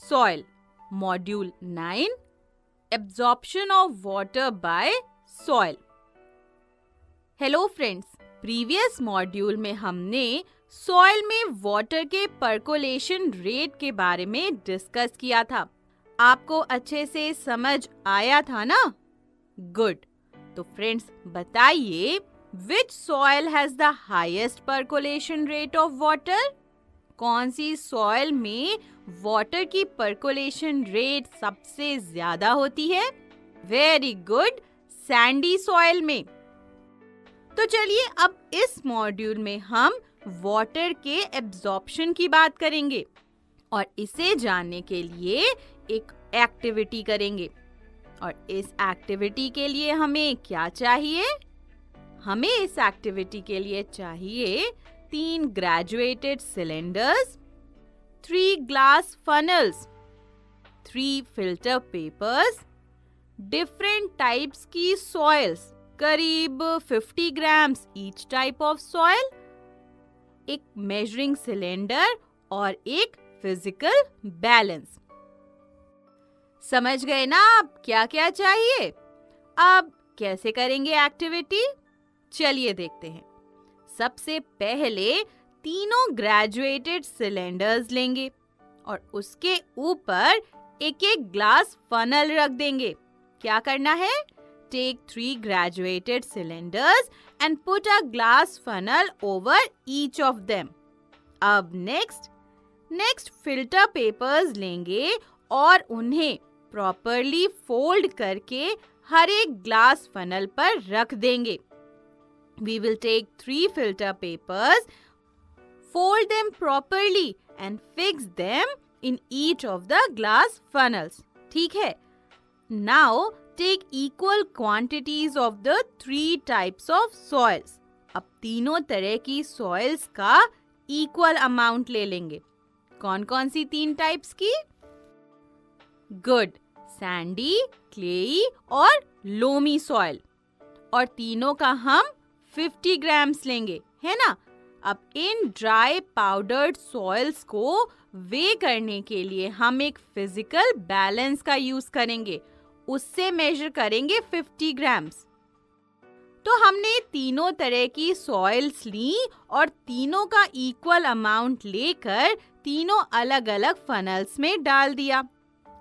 soil. Module 9, Absorption of water by soil. Hello friends, previous module में हमने soil में water के percolation rate के बारे में डिस्कस किया था. आपको अच्छे से समझ आया था ना? गुड. तो फ्रेंड्स बताइए, विच soil has the highest percolation rate of water? कौन सी सॉइल में वाटर की पर्कोलेशन रेट सबसे ज्यादा होती है? वेरी गुड, सैंडी सॉइल में. तो चलिए अब इस मॉड्यूल में हम वाटर के एब्जॉर्प्शन की बात करेंगे और इसे जानने के लिए एक एक्टिविटी करेंगे. और इस एक्टिविटी के लिए हमें क्या चाहिए? हमें इस एक्टिविटी के लिए चाहिए 3 graduated cylinders, 3 glass funnels, 3 filter papers, different types की सॉइल्स, करीब 50 grams each type of soil, एक मेजरिंग सिलेंडर और एक फिजिकल बैलेंस. समझ गए ना आप क्या क्या चाहिए? अब कैसे करेंगे एक्टिविटी? चलिए देखते हैं. सबसे पहले तीनों ग्रेजुएटेड सिलेंडर्स लेंगे और उसके ऊपर एक एक ग्लास फनल रख देंगे. क्या करना है? Take 3 graduated cylinders and put a glass funnel over each of them. अब next filter papers लेंगे और उन्हें properly fold करके हर एक ग्लास फनल पर रख देंगे. We will take 3 filter papers, fold them properly and fix them in each of the glass funnels. ठीक है? Now take equal quantities of the 3 types of soils. अब तीनों तरह की soils का equal amount ले लेंगे. कौन कौन सी 3 types की? Good, sandy, clayey और loamy soil. और तीनों का हम 50 ग्राम्स लेंगे, है ना? अब इन ड्राई पाउडर्ड सॉइल्स को वे करने के लिए हम एक फिजिकल बैलेंस का यूज करेंगे. उससे मेजर करेंगे 50 ग्राम्स. तो हमने तीनों तरह की सॉइल्स ली और तीनों का इक्वल अमाउंट लेकर तीनों अलग-अलग फनल्स में डाल दिया.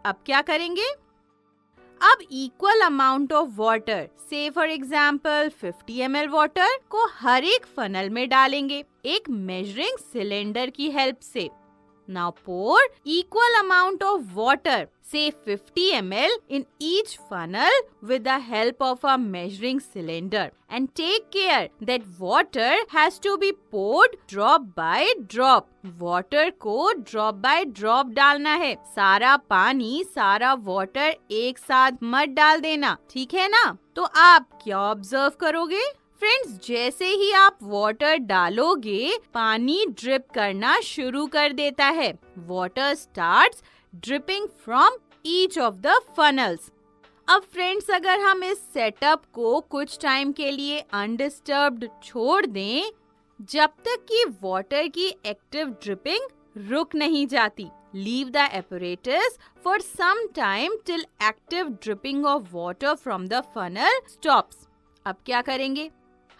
अब क्या करेंगे? अब इक्वल अमाउंट ऑफ वाटर, से फॉर एग्जाम्पल 50 ml वाटर को हर एक फनल में डालेंगे एक मेजरिंग सिलेंडर की हेल्प से. Now pour equal amount of water, say 50 ml, in each funnel with the help of a measuring cylinder and take care that water has to be poured drop by drop. Water को drop by drop डालना है. सारा पानी, सारा water एक साथ मत डाल देना, ठीक है ना? तो आप क्या ऑब्जर्व करोगे? फ्रेंड्स, जैसे ही आप वाटर डालोगे पानी ड्रिप करना शुरू कर देता है. Water starts dripping from each of the funnels. अब फ्रेंड्स, अगर हम इस सेटअप को कुछ टाइम के लिए अनडिस्टर्ब्ड छोड़ दें जब तक कि वाटर की एक्टिव ड्रिपिंग रुक नहीं जाती. Leave the apparatus for some time till active dripping of water from the funnel stops. अब क्या करेंगे?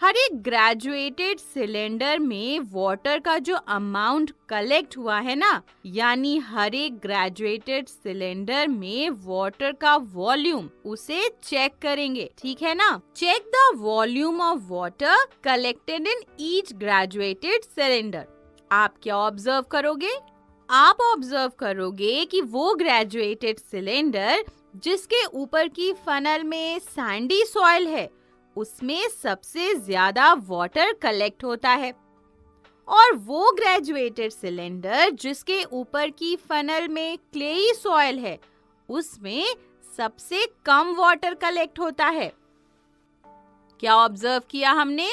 हर एक ग्रेजुएटेड सिलेंडर में वाटर का जो अमाउंट कलेक्ट हुआ है ना, यानी हर एक ग्रेजुएटेड सिलेंडर में वाटर का वॉल्यूम, उसे चेक करेंगे, ठीक है ना? Check the volume of water collected in each graduated cylinder. आप क्या ऑब्जर्व करोगे? आप ऑब्जर्व करोगे कि वो ग्रेजुएटेड सिलेंडर जिसके ऊपर की फनल में सैंडी सॉइल है उसमें सबसे ज्यादा वाटर कलेक्ट होता है और वो ग्रेजुएटेड सिलेंडर जिसके ऊपर की फनल में क्लेई सॉइल है उसमें सबसे कम वाटर कलेक्ट होता है. क्या ऑब्जर्व किया हमने?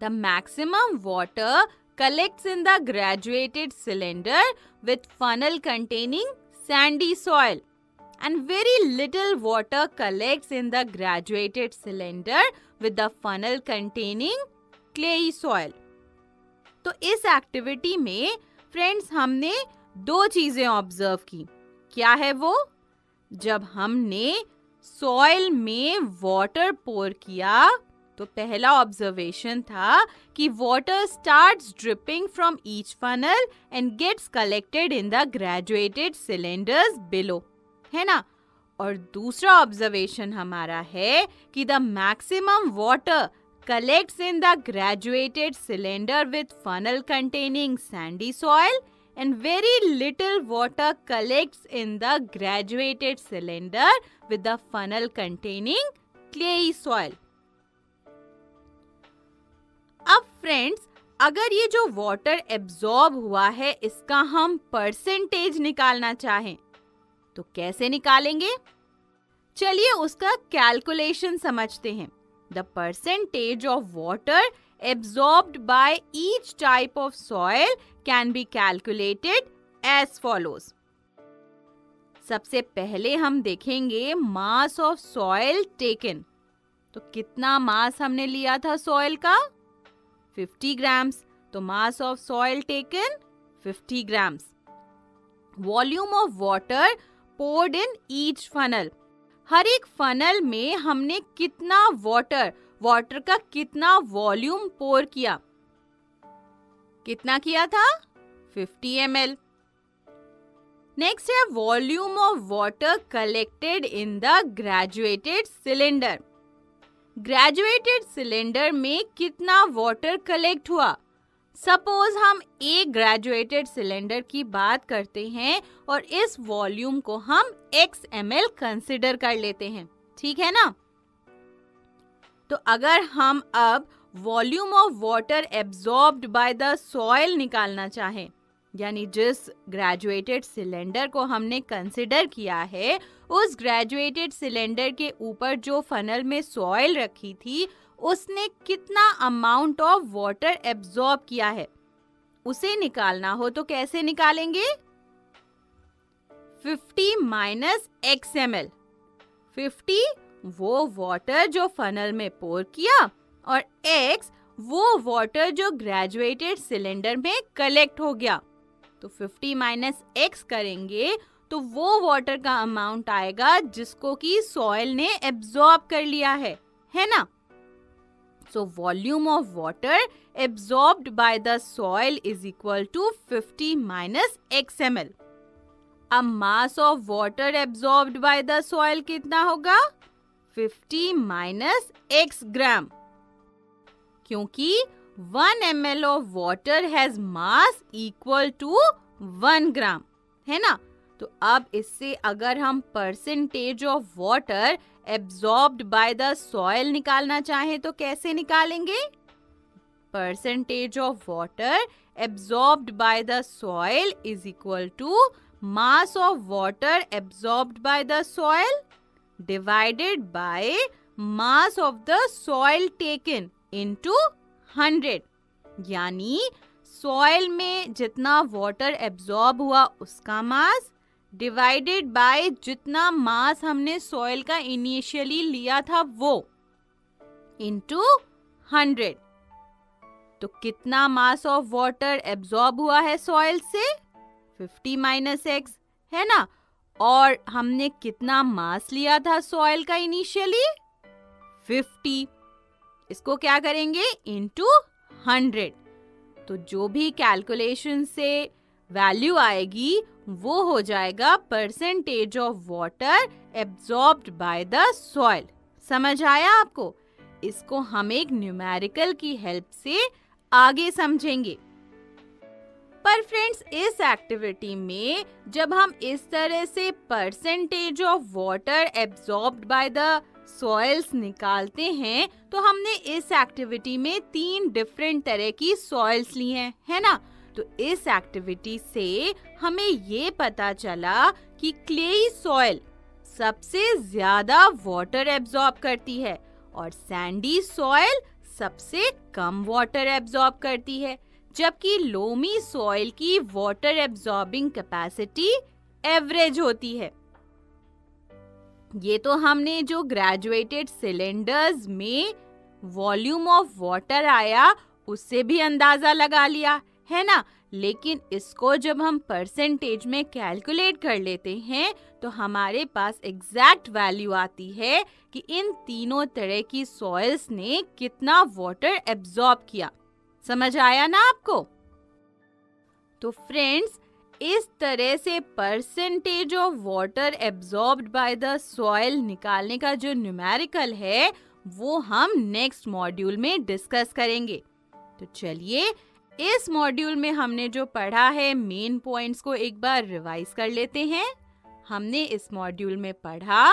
The maximum water collects in the graduated cylinder with funnel containing sandy soil and very little water collects in the graduated cylinder with the funnel containing clayey soil. तो इस activity में friends हमने दो चीजें observe की। क्या है वो? जब हमने सॉइल में वाटर पोर किया तो पहला ऑब्जर्वेशन था कि water starts dripping from each funnel and gets collected in the graduated cylinders below, है ना? और दूसरा ऑब्जर्वेशन हमारा है कि the maximum water collects in the graduated cylinder with funnel containing sandy soil and very little water collects in the graduated cylinder with the funnel containing clayey soil. अब friends, अगर ये जो वाटर एब्जॉर्ब हुआ है इसका हम percentage निकालना चाहें तो कैसे निकालेंगे? चलिए उसका कैलकुलेशन समझते हैं. The percentage of water absorbed by each type of soil can be calculated as follows. सबसे पहले हम देखेंगे mass of soil taken. तो कितना मास हमने लिया था सॉइल का? 50 grams. तो mass of soil taken 50 grams. Volume of water poured in each funnel. हर एक फनल में हमने कितना वाटर का कितना वॉल्यूम पोर किया? कितना किया था? 50 ml. नेक्स्ट है volume of water collected in the graduated cylinder. Graduated cylinder में कितना वाटर कलेक्ट हुआ? सपोज हम एक ग्रेजुएटेड सिलेंडर की बात करते हैं और इस वॉल्यूम को हम x ml कंसिडर कर लेते हैं, ठीक है ना? तो अगर हम अब volume of water absorbed by the soil निकालना चाहें, यानी जिस ग्रेजुएटेड सिलेंडर को हमने कंसिडर किया है उस ग्रेजुएटेड सिलेंडर के ऊपर जो फनल में सॉइल रखी थी उसने कितना अमाउंट ऑफ वाटर एब्जॉर्ब किया है, उसे निकालना हो तो कैसे निकालेंगे? 50 माइनस x ml. 50 वो वाटर जो फनल में पोर किया और x वो वाटर जो ग्रेजुएटेड सिलेंडर में कलेक्ट हो गया. तो 50 माइनस x करेंगे तो वो वाटर का अमाउंट आएगा जिसको कि सॉइल ने एब्जॉर्ब कर लिया है ना? So volume of water absorbed by the soil is equal to 50 minus x ml. अब mass of water absorbed by the soil कितना होगा? 50 minus x gram. क्योंकि 1 ml of water has mass equal to 1 gram, है ना? तो अब इससे अगर हम percentage of water absorbed by the soil निकालना चाहें तो कैसे निकालेंगे? Percentage of water absorbed by the soil is equal to mass of water absorbed by the soil divided by mass of the soil taken into 100. यानी soil में जितना water absorb हुआ उसका मास डिवाइडेड बाय जितना मास हमने soil का initially लिया था वो इनटू 100. तो कितना मास ऑफ वाटर एब्जॉर्ब हुआ है सॉइल से? 50 माइनस x, है ना? और हमने कितना मास लिया था सॉइल का इनिशियली? 50. इसको क्या करेंगे? इनटू 100. तो जो भी कैलकुलेशन से वैल्यू आएगी वो हो जाएगा percentage of water absorbed by the soil. समझ आया आपको? इसको हम एक न्यूमेरिकल की हेल्प से आगे समझेंगे. पर फ्रेंड्स, इस एक्टिविटी में जब हम इस तरह से percentage of water absorbed by the soils निकालते हैं तो हमने इस एक्टिविटी में 3 डिफरेंट तरह की सॉइल्स ली हैं, है ना? तो इस एक्टिविटी से हमें ये पता चला कि क्लेई सॉइल सबसे ज्यादा वाटर एब्जॉर्ब करती है और सैंडी सॉइल सबसे कम वाटर एब्जॉर्ब करती है, जबकि लोमी सॉइल की वाटर एब्जॉर्बिंग कैपेसिटी एवरेज होती है. ये तो हमने जो ग्रेजुएटेड सिलेंडर्स में वॉल्यूम ऑफ वाटर आया उससे भी अंदाजा लगा लिया, है ना? लेकिन इसको जब हम परसेंटेज में कैलकुलेट कर लेते हैं तो हमारे पास एग्जैक्ट वैल्यू आती है कि इन तीनों तरह की सॉइल्स ने कितना वाटर एब्जॉर्ब किया। समझ आया ना आपको? तो फ्रेंड्स, इस तरह से percentage of water absorbed by the soil निकालने का जो न्यूमेरिकल है वो हम नेक्स्ट मॉड्यूल में डिस्कस करेंगे। तो चलिए, इस मॉड्यूल में हमने जो पढ़ा है मेन पॉइंट्स को एक बार रिवाइज कर लेते हैं। हमने इस मॉड्यूल में पढ़ा,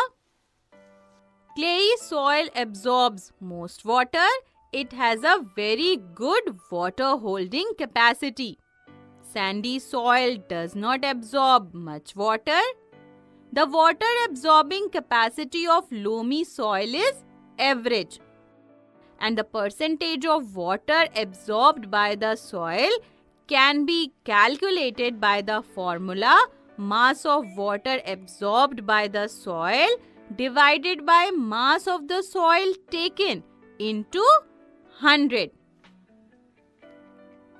clayey soil absorbs most water, it has a very good water holding capacity. Sandy soil does not absorb much water. The water absorbing capacity of loamy soil is average. And the percentage of water absorbed by the soil can be calculated by the formula mass of water absorbed by the soil divided by mass of the soil taken into 100.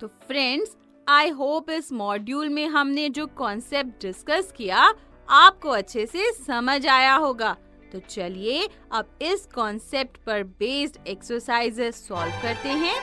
तो friends, I hope इस module में हमने जो concept discuss किया आपको अच्छे से समझ आया होगा। तो चलिए अब इस कॉन्सेप्ट पर बेस्ड एक्सरसाइजेस सॉल्व करते हैं।